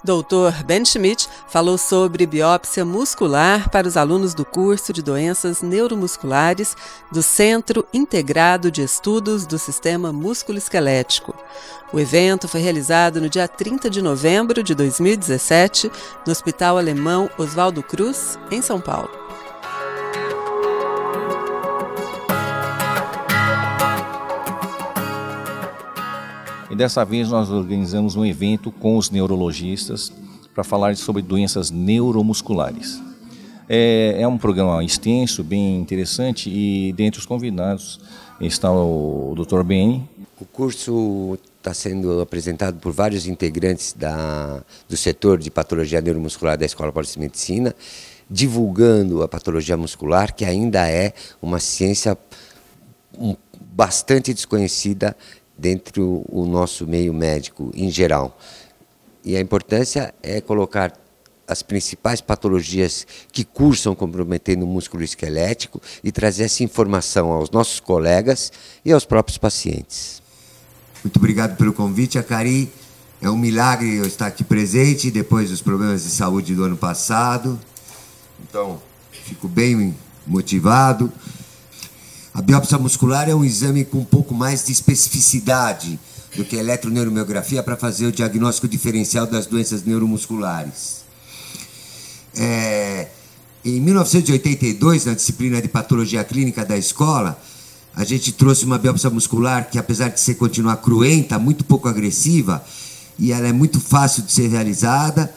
Dr. Ben Schmidt falou sobre biópsia muscular para os alunos do curso de doenças neuromusculares do Centro Integrado de Estudos do Sistema Músculo-Esquelético. O evento foi realizado no dia 30 de novembro de 2017, no Hospital Alemão Oswaldo Cruz, em São Paulo. E dessa vez nós organizamos um evento com os neurologistas para falar sobre doenças neuromusculares. É um programa extenso, bem interessante, e dentre os convidados está o Dr. Ben. O curso está sendo apresentado por vários integrantes do setor de patologia neuromuscular da Escola Paulista de Medicina, divulgando a patologia muscular, que ainda é uma ciência bastante desconhecida dentro do nosso meio médico em geral. E a importância é colocar as principais patologias que cursam comprometendo o músculo esquelético e trazer essa informação aos nossos colegas e aos próprios pacientes. Muito obrigado pelo convite, Akari. É um milagre eu estar aqui presente depois dos problemas de saúde do ano passado. Então, fico bem motivado. A biópsia muscular é um exame com um pouco mais de especificidade do que a eletroneuromiografia para fazer o diagnóstico diferencial das doenças neuromusculares. Em 1982, na disciplina de patologia clínica da escola, a gente trouxe uma biópsia muscular que, apesar de continuar cruenta, muito pouco agressiva, e ela é muito fácil de ser realizada,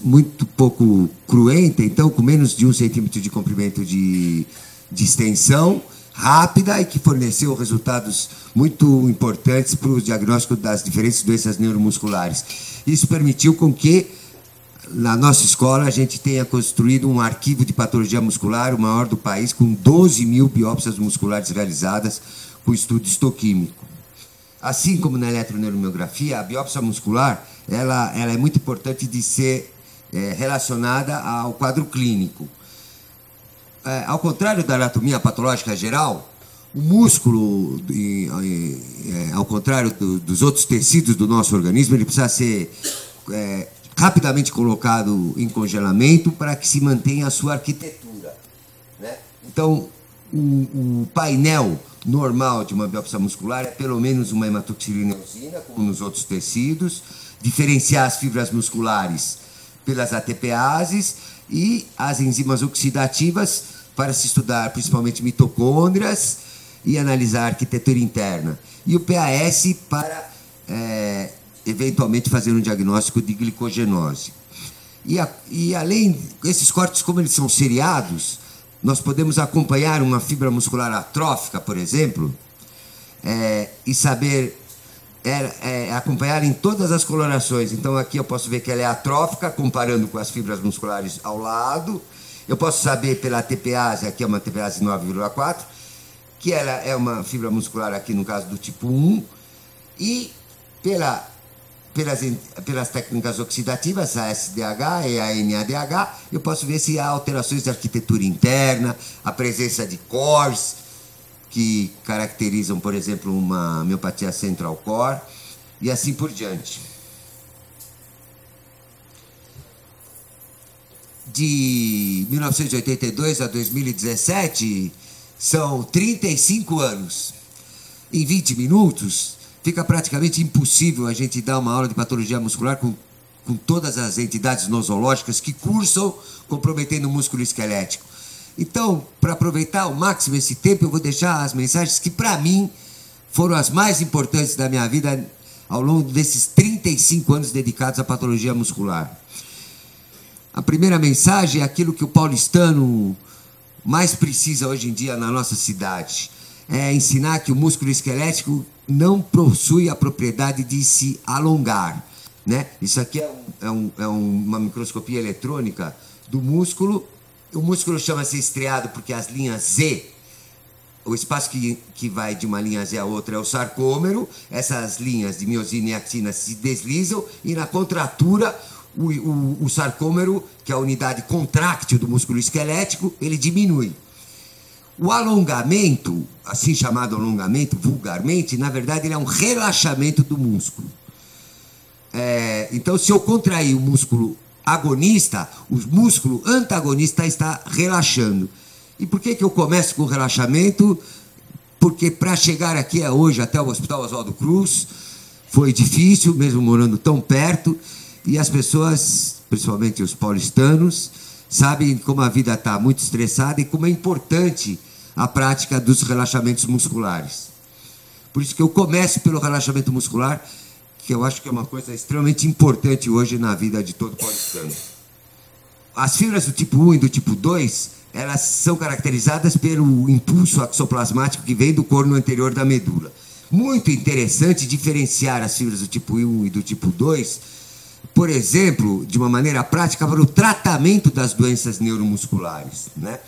muito pouco cruenta, então com menos de 1 centímetro de comprimento de extensão, rápida, e que forneceu resultados muito importantes para o diagnóstico das diferentes doenças neuromusculares. Isso permitiu com que, na nossa escola, a gente tenha construído um arquivo de patologia muscular, o maior do país, com 12 mil biópsias musculares realizadas com estudo histoquímico. Assim como na eletroneuromiografia, a biópsia muscular ela é muito importante de ser relacionada ao quadro clínico. Ao contrário da anatomia patológica geral, o músculo, ao contrário dos outros tecidos do nosso organismo, ele precisa ser rapidamente colocado em congelamento para que se mantenha a sua arquitetura, né? Então, o painel normal de uma biópsia muscular é pelo menos uma hematoxilineosina, como nos outros tecidos, diferenciar as fibras musculares pelas ATPases e as enzimas oxidativas para se estudar principalmente mitocôndrias e analisar a arquitetura interna. E o PAS para, eventualmente, fazer um diagnóstico de glicogenose. E além desses cortes, como eles são seriados, nós podemos acompanhar uma fibra muscular atrófica, por exemplo, e saber acompanhar em todas as colorações. Então aqui eu posso ver que ela é atrófica, comparando com as fibras musculares ao lado. Eu posso saber pela ATPase, aqui é uma ATPase 9,4, que ela é uma fibra muscular aqui no caso do tipo 1, e pelas técnicas oxidativas, a SDH e a NADH, eu posso ver se há alterações de arquitetura interna, a presença de cores, que caracterizam, por exemplo, uma miopatia central core, e assim por diante. De 1982 a 2017, são 35 anos. Em 20 minutos, fica praticamente impossível a gente dar uma aula de patologia muscular com todas as entidades nosológicas que cursam comprometendo o músculo esquelético. Então, para aproveitar ao máximo esse tempo, eu vou deixar as mensagens que, para mim, foram as mais importantes da minha vida ao longo desses 35 anos dedicados à patologia muscular. A primeira mensagem é aquilo que o paulistano mais precisa hoje em dia na nossa cidade. É ensinar que o músculo esquelético não possui a propriedade de se alongar, né? Isso aqui é uma microscopia eletrônica do músculo. O músculo chama-se estriado porque as linhas Z, o espaço que vai de uma linha Z a outra é o sarcômero. Essas linhas de miosina e actina se deslizam e na contratura o sarcômero, que é a unidade contráctil do músculo esquelético, ele diminui. O alongamento, assim chamado alongamento vulgarmente, na verdade ele é um relaxamento do músculo. Então, se eu contrair o músculo agonista, o músculo antagonista está relaxando. E por que eu começo com o relaxamento? Porque para chegar aqui hoje até o Hospital Oswaldo Cruz foi difícil, mesmo morando tão perto, e as pessoas, principalmente os paulistanos, sabem como a vida está muito estressada e como é importante a prática dos relaxamentos musculares. Por isso que eu começo pelo relaxamento muscular, que eu acho que é uma coisa extremamente importante hoje na vida de todo paulistano. As fibras do tipo 1 e do tipo 2, elas são caracterizadas pelo impulso axoplasmático que vem do corno anterior da medula. Muito interessante diferenciar as fibras do tipo 1 e do tipo 2, por exemplo, de uma maneira prática para o tratamento das doenças neuromusculares, né?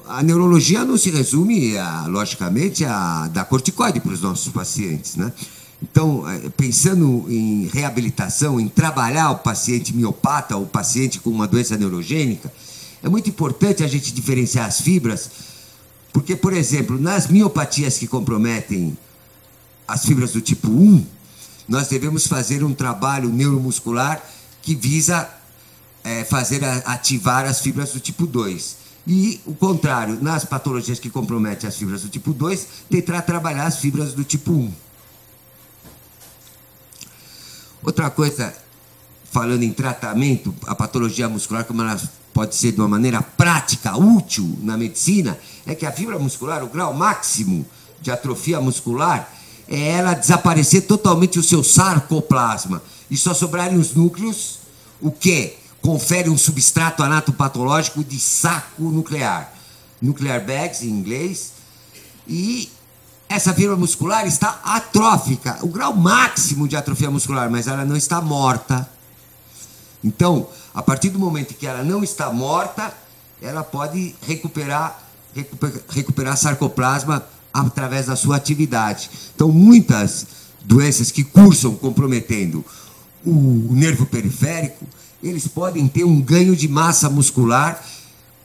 A neurologia não se resume, logicamente, a dar corticoide para os nossos pacientes, né? Então, pensando em reabilitação, em trabalhar o paciente miopata, o paciente com uma doença neurogênica, é muito importante a gente diferenciar as fibras, porque, por exemplo, nas miopatias que comprometem as fibras do tipo 1, nós devemos fazer um trabalho neuromuscular que visa ativar as fibras do tipo 2. E o contrário, nas patologias que comprometem as fibras do tipo 2, tentar trabalhar as fibras do tipo 1. Outra coisa, falando em tratamento, a patologia muscular, como ela pode ser de uma maneira prática, útil na medicina, é que a fibra muscular, o grau máximo de atrofia muscular, é ela desaparecer totalmente o seu sarcoplasma e só sobrarem os núcleos, o que confere um substrato anatopatológico de saco nuclear. Nuclear bags, em inglês. E essa fibra muscular está atrófica, o grau máximo de atrofia muscular, mas ela não está morta. Então, a partir do momento que ela não está morta, ela pode recuperar sarcoplasma através da sua atividade. Então, muitas doenças que cursam comprometendo o nervo periférico, eles podem ter um ganho de massa muscular,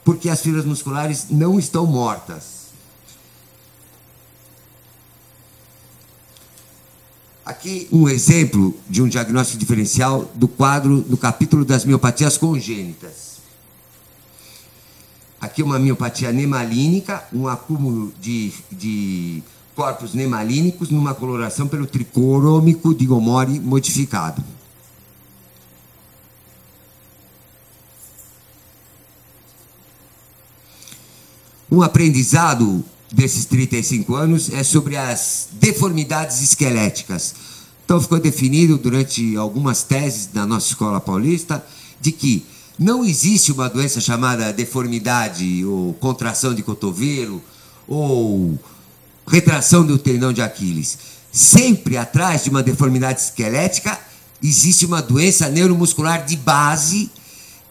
porque as fibras musculares não estão mortas. Aqui um exemplo de um diagnóstico diferencial do quadro, do capítulo das miopatias congênitas. Aqui uma miopatia nemalínica, um acúmulo de corpos nemalínicos numa coloração pelo tricrômico de Gomori modificado. Um aprendizado desses 35 anos é sobre as deformidades esqueléticas. Então ficou definido durante algumas teses da nossa escola paulista de que não existe uma doença chamada deformidade ou contração de cotovelo ou retração do tendão de Aquiles. Sempre atrás de uma deformidade esquelética existe uma doença neuromuscular de base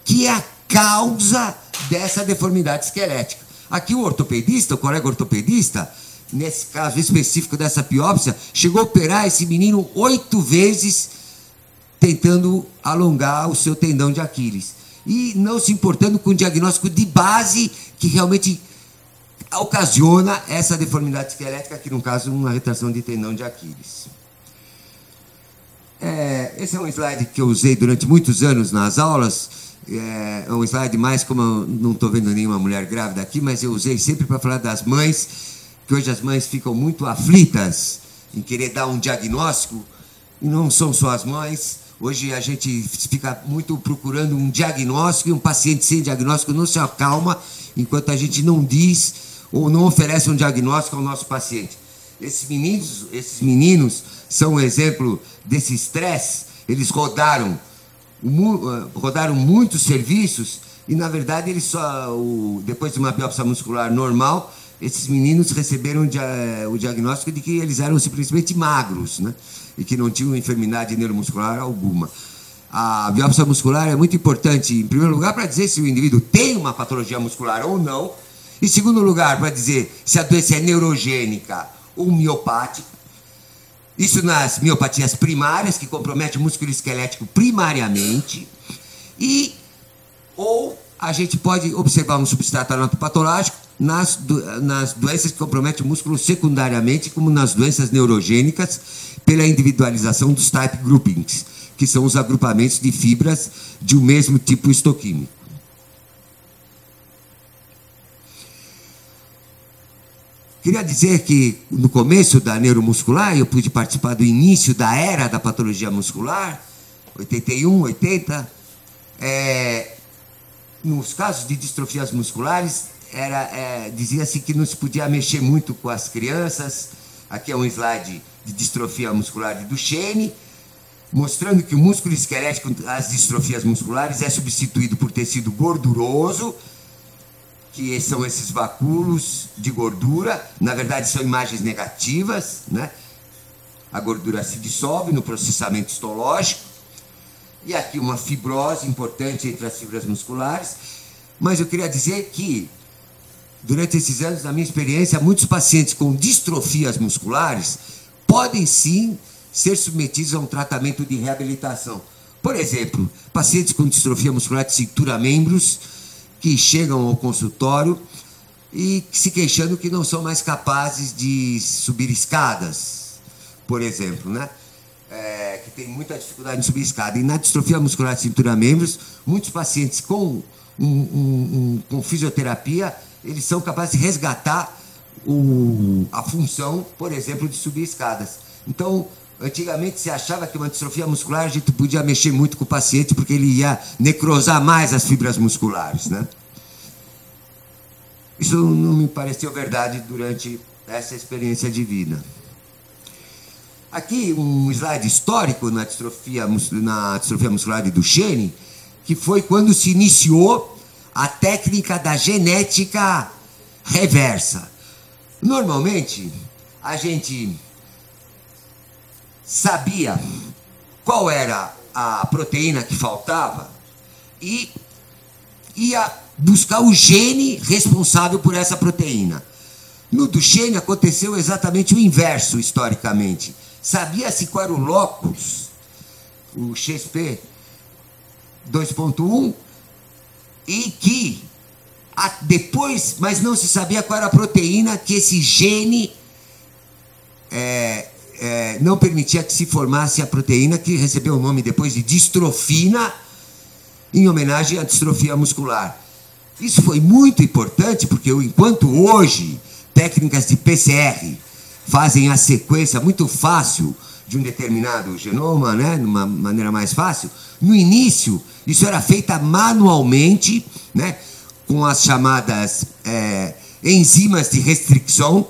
que é a causa dessa deformidade esquelética. Aqui o ortopedista, o colega ortopedista, nesse caso específico dessa biópsia, chegou a operar esse menino 8 vezes tentando alongar o seu tendão de Aquiles. E não se importando com o diagnóstico de base que realmente ocasiona essa deformidade esquelética, que no caso uma retração de tendão de Aquiles. Esse é um slide que eu usei durante muitos anos nas aulas. É um slide mais, como eu não estou vendo nenhuma mulher grávida aqui, mas eu usei sempre para falar das mães, que hoje as mães ficam muito aflitas em querer dar um diagnóstico, e não são só as mães. Hoje a gente fica muito procurando um diagnóstico, e um paciente sem diagnóstico não se acalma enquanto a gente não diz ou não oferece um diagnóstico ao nosso paciente. Esses meninos são um exemplo desse estresse. Eles rodaram muitos serviços e, na verdade, eles depois de uma biópsia muscular normal, esses meninos receberam o diagnóstico de que eles eram simplesmente magros, né? E que não tinham enfermidade neuromuscular alguma. A biópsia muscular é muito importante, em primeiro lugar, para dizer se o indivíduo tem uma patologia muscular ou não, em segundo lugar, para dizer se a doença é neurogênica ou miopática. Isso nas miopatias primárias, que comprometem o músculo esquelético primariamente, ou a gente pode observar um substrato anatopatológico nas doenças que comprometem o músculo secundariamente, como nas doenças neurogênicas, pela individualização dos type groupings, que são os agrupamentos de fibras de um mesmo tipo histoquímico. Queria dizer que, no começo da neuromuscular, eu pude participar do início da era da patologia muscular, 81, 80. Nos casos de distrofias musculares, dizia-se que não se podia mexer muito com as crianças. Aqui é um slide de distrofia muscular de Duchenne, mostrando que o músculo esquelético, as distrofias musculares, é substituído por tecido gorduroso, que são esses vacúolos de gordura. Na verdade, são imagens negativas, né? A gordura se dissolve no processamento histológico. E aqui uma fibrose importante entre as fibras musculares. Mas eu queria dizer que, durante esses anos, na minha experiência, muitos pacientes com distrofias musculares podem sim ser submetidos a um tratamento de reabilitação. Por exemplo, pacientes com distrofia muscular de cintura-membros que chegam ao consultório e se queixando que não são mais capazes de subir escadas, por exemplo, né? Que tem muita dificuldade em subir escada. E na distrofia muscular de cintura-membros, muitos pacientes com fisioterapia, eles são capazes de resgatar a função, por exemplo, de subir escadas. Então, antigamente se achava que uma distrofia muscular a gente podia mexer muito com o paciente porque ele ia necrosar mais as fibras musculares, né? Isso não me pareceu verdade durante essa experiência de vida. Aqui um slide histórico na distrofia muscular de Duchenne, que foi quando se iniciou a técnica da genética reversa. Normalmente, a gente sabia qual era a proteína que faltava e ia buscar o gene responsável por essa proteína. No Duchenne aconteceu exatamente o inverso, historicamente. Sabia-se qual era o locus, o XP 2.1, e que depois, mas não se sabia qual era a proteína que esse gene não permitia que se formasse a proteína que recebeu o nome depois de distrofina, em homenagem à distrofia muscular. Isso foi muito importante porque, enquanto hoje técnicas de PCR fazem a sequência muito fácil de um determinado genoma, né, de uma maneira mais fácil, no início isso era feito manualmente, né, com as chamadas enzimas de restrição,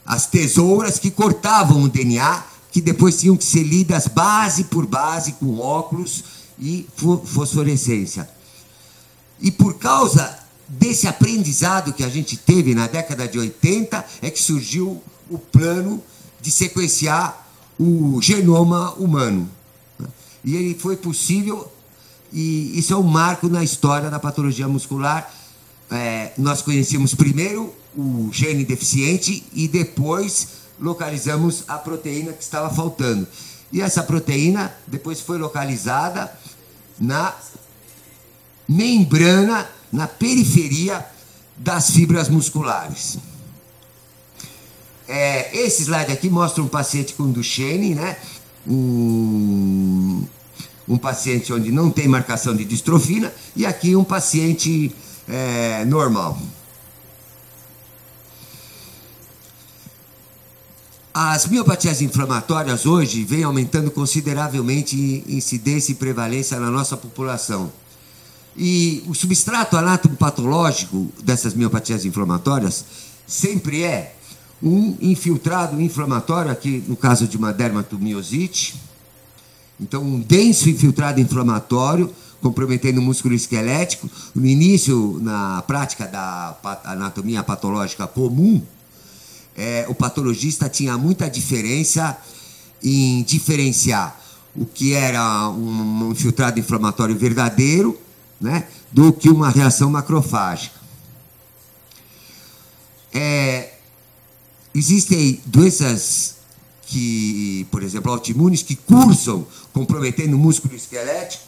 as tesouras que cortavam o DNA, que depois tinham que ser lidas base por base, com óculos e fosforescência. E por causa desse aprendizado que a gente teve na década de 80, é que surgiu o plano de sequenciar o genoma humano. E ele foi possível, e isso é um marco na história da patologia muscular. Nós conhecemos primeiro o gene deficiente e depois localizamos a proteína que estava faltando. E essa proteína depois foi localizada na membrana, na periferia das fibras musculares. Esse slide aqui mostra um paciente com Duchenne, né? Um paciente onde não tem marcação de distrofina, e aqui um paciente normal. As miopatias inflamatórias hoje vêm aumentando consideravelmente em incidência e prevalência na nossa população. E o substrato anatomopatológico dessas miopatias inflamatórias sempre é um infiltrado inflamatório, aqui no caso de uma dermatomiosite. Então, um denso infiltrado inflamatório comprometendo o músculo esquelético. No início, na prática da anatomia patológica comum, o patologista tinha muita diferença em diferenciar o que era um infiltrado inflamatório verdadeiro, né, do que uma reação macrofágica. Existem doenças que, por exemplo, autoimunes, que cursam comprometendo o músculo esquelético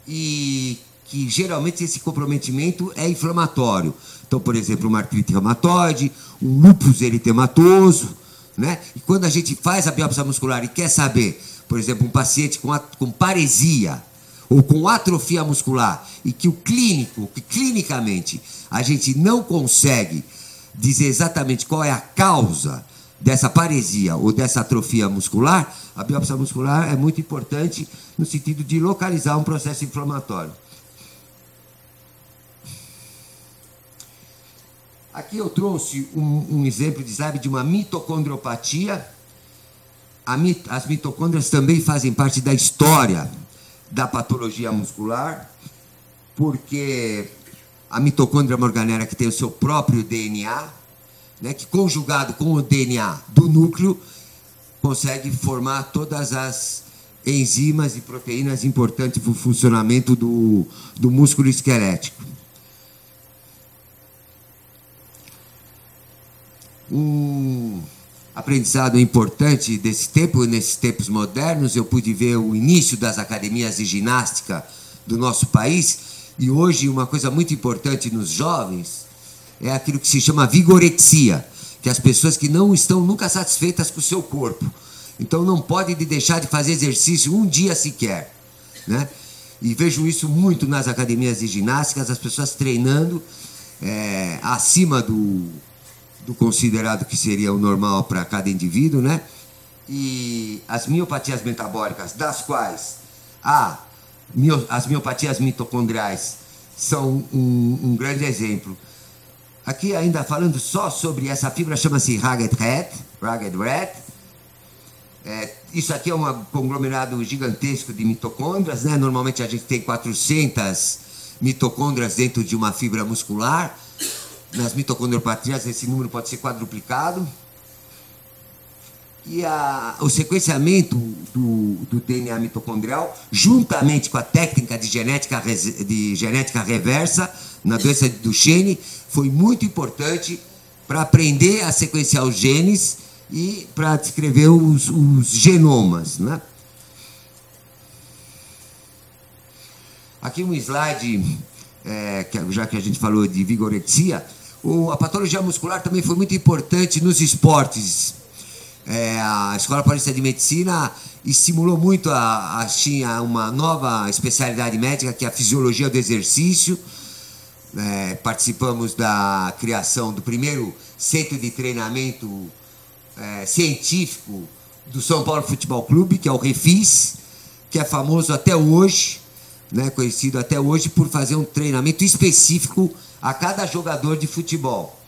e que geralmente esse comprometimento é inflamatório. Então, por exemplo, uma artrite reumatoide, um lúpus eritematoso, né? E quando a gente faz a biópsia muscular e quer saber, por exemplo, um paciente com paresia ou com atrofia muscular e que clinicamente a gente não consegue dizer exatamente qual é a causa dessa paresia ou dessa atrofia muscular, a biópsia muscular é muito importante no sentido de localizar um processo inflamatório. Aqui eu trouxe um exemplo de slide de uma mitocondriopatia. As mitocôndrias também fazem parte da história da patologia muscular, porque a mitocôndria é uma organela que tem o seu próprio DNA, né, que conjugado com o DNA do núcleo, consegue formar todas as enzimas e proteínas importantes para o funcionamento do músculo esquelético. Um aprendizado importante desse tempo, nesses tempos modernos, eu pude ver o início das academias de ginástica do nosso país, e hoje uma coisa muito importante nos jovens é aquilo que se chama vigorexia, que as pessoas que não estão nunca satisfeitas com o seu corpo, então não podem deixar de fazer exercício um dia sequer, né? E vejo isso muito nas academias de ginástica, as pessoas treinando acima do considerado que seria o normal para cada indivíduo, né? E as miopatias metabólicas, das quais as miopatias mitocondriais são um grande exemplo. Aqui ainda falando só sobre essa fibra, chama-se Ragged Rat. Isso aqui é um conglomerado gigantesco de mitocôndrias, né? Normalmente a gente tem 400 mitocôndrias dentro de uma fibra muscular. Nas mitocondriopatias esse número pode ser quadruplicado. E o sequenciamento do DNA mitocondrial, juntamente com a técnica de genética reversa na doença de Duchenne, foi muito importante para aprender a sequenciar os genes e para descrever os genomas, né? Aqui um slide, já que a gente falou de vigorexia, a patologia muscular também foi muito importante nos esportes. A Escola Paulista de Medicina estimulou muito tinha uma nova especialidade médica, que é a fisiologia do exercício. Participamos da criação do primeiro centro de treinamento científico do São Paulo Futebol Clube, que é o Refis, que é famoso até hoje, né, conhecido até hoje por fazer um treinamento específico a cada jogador de futebol.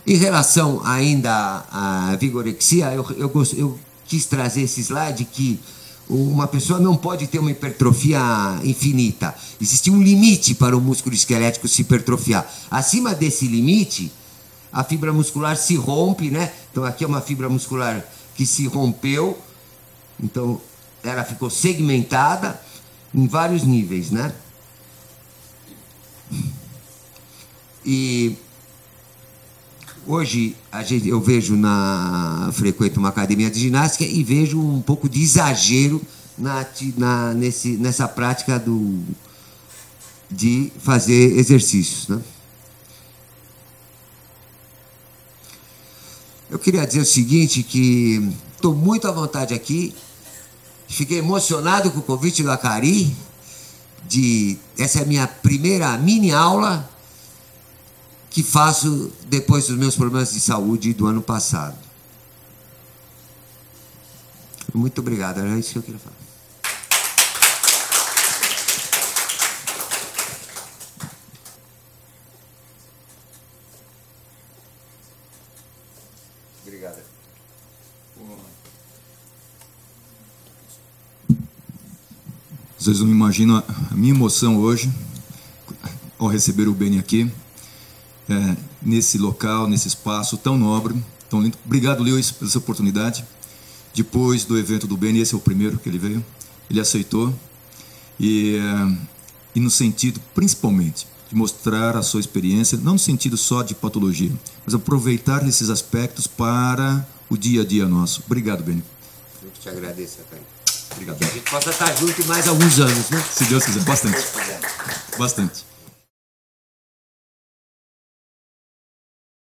Em relação ainda à vigorexia, eu quis trazer esse slide que uma pessoa não pode ter uma hipertrofia infinita. Existe um limite para o músculo esquelético se hipertrofiar. Acima desse limite, a fibra muscular se rompe, né? Então aqui é uma fibra muscular que se rompeu, então ela ficou segmentada em vários níveis, né? E hoje eu vejo frequento uma academia de ginástica e vejo um pouco de exagero nessa prática de fazer exercícios, né? Eu queria dizer o seguinte, que estou muito à vontade aqui, fiquei emocionado com o convite do Acari, essa é a minha primeira mini aula que faço depois dos meus problemas de saúde do ano passado. Muito obrigado, era isso que eu queria falar. Obrigado. Vocês não imaginam a minha emoção hoje ao receber o Beni aqui, nesse local, nesse espaço tão nobre, tão lindo. Obrigado, Lewis, pela essa oportunidade. Depois do evento do Beni, esse é o primeiro que ele veio, ele aceitou, e no sentido, principalmente, de mostrar a sua experiência, não no sentido só de patologia, mas aproveitar esses aspectos para o dia a dia nosso. Obrigado, Beni. Eu que te agradeço, Caio. Obrigado. Que a gente possa estar junto mais alguns anos, né? Se Deus quiser, bastante. Se Deus quiser. Bastante.